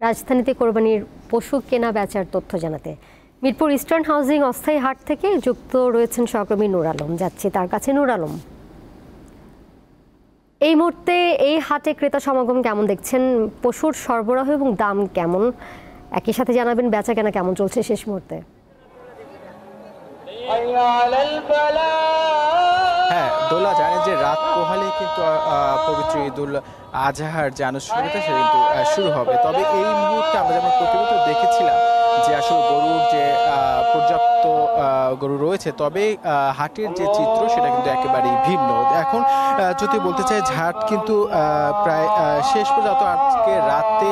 রাজধানীতে কোরবানির পশু কেনা বেচার তথ্য জানাতে মিরপুর ইস্টার্ন হাউজিং অস্থায়ী হাট থেকে যুক্ত রয়েছেন সহকর্মী নূর আলম। যাচ্ছি তার কাছে। নূর আলম, এই মুহূর্তে এই হাটে ক্রেতা সমাগম কেমন দেখছেন? পশুর সরবরাহ এবং দাম কেমন? একই সাথে জানাবেন বেচা কেনা কেমন চলছে শেষ মুহূর্তে। হ্যাঁ দোলা, জানে যে রাত পোহালেই কিন্তু পবিত্র ঈদুল আজহার যে আনুষ্ঠানিকতা সেটা কিন্তু শুরু হবে। তবে এই মুহূর্তে আমরা যেমন প্রতিবেদন দেখেছিলাম যে আসলে গরুর যে পর্যাপ্ত গরু রয়েছে, তবে হাটের যে চিত্র সেটা কিন্তু একেবারেই ভিন্ন। এখন যদি বলতে চাই হাট কিন্তু প্রায় শেষ পর্যন্ত আজকে রাতে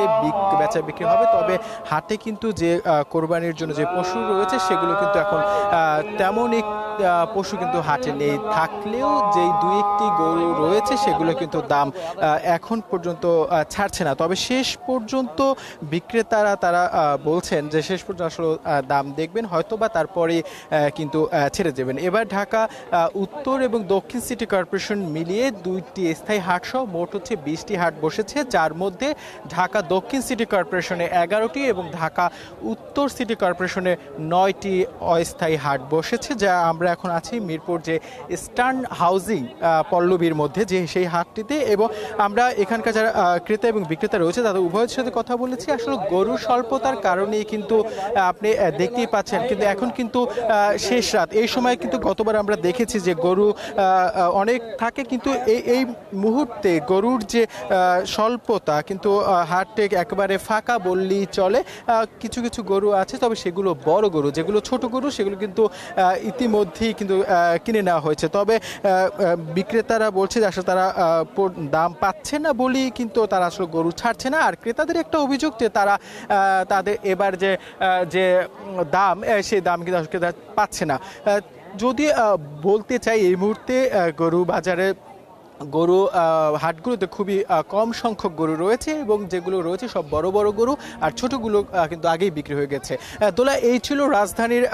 বেচা বিক্রি হবে। তবে হাটে কিন্তু যে কোরবানির জন্য যে পশু রয়েছে সেগুলো কিন্তু এখন তেমন পশু কিন্তু হাটে নেই। থাকলেও যেই দুই একটি গরু রয়েছে সেগুলো কিন্তু দাম এখন পর্যন্ত ছাড়ছে না। তবে শেষ পর্যন্ত বিক্রেতারা তারা বলছেন যে শেষ পর্যন্ত আসলে দাম দেখবেন, হয়তো বা তারপরে কিন্তু ছেড়ে দেবেন। এবার ঢাকা উত্তর এবং দক্ষিণ সিটি কর্পোরেশন মিলিয়ে দুইটি স্থায়ী হাট সহ মোট হচ্ছে 20টি হাট বসেছে, যার মধ্যে ঢাকা দক্ষিণ সিটি কর্পোরেশনে 11টি এবং ঢাকা উত্তর সিটি কর্পোরেশনে 9টি অস্থায়ী হাট বসেছে। যা আমরা এখন আছি মিরপুর যে ইস্টার্ন হাউজিং পল্লবীর মধ্যে যে সেই হাটটিতে, এবং আমরা এখানকার যারা ক্রেতা এবং বিক্রেতা রয়েছে তাদের উভয়ের সাথে কথা বলেছি। আসলে গরুর স্বল্পতার কারণেই কিন্তু আপনি দেখতেই পাচ্ছেন, কিন্তু এখন কিন্তু শেষ রাত, এই সময় কিন্তু গতবার আমরা দেখেছি যে গরু অনেক থাকে, কিন্তু এই মুহূর্তে গরুর যে স্বল্পতা, কিন্তু হাটে একেবারে ফাঁকা বললেই চলে। কিছু কিছু গরু আছে, তবে সেগুলো বড় গরু, যেগুলো ছোট গরু সেগুলো কিন্তু ইতিমধ্যেই কিন্তু কিনে নেওয়া হয়েছে। তবে বিক্রেতারা বলছে যে আসলে তারা দাম পাচ্ছে না বলেই কিন্তু তারা আসলে গরু ছাড়ছে না। আর ক্রেতাদের একটা অভিযোগ যে তারা তাদের এবার যে দাম সেই দাম কিন্তু আসলে পাচ্ছে না। যদি বলতে চাই এই মুহূর্তে গরু বাজারে গরু হাটগুলোতে খুবই কম সংখ্যক গরু রয়েছে, এবং যেগুলো রয়েছে সব বড় বড় গরু, আর ছোটগুলো কিন্তু আগেই বিক্রি হয়ে গেছে। দোলা, এই ছিল রাজধানীর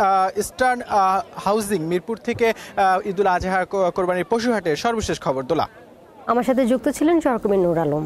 ইস্টার্ন হাউজিং মিরপুর থেকে ঈদুল আজহা কোরবানির পশু হাটের সর্বশেষ খবর। দোলা, আমার সাথে যুক্ত ছিলেন সহকর্মী নূর আলম।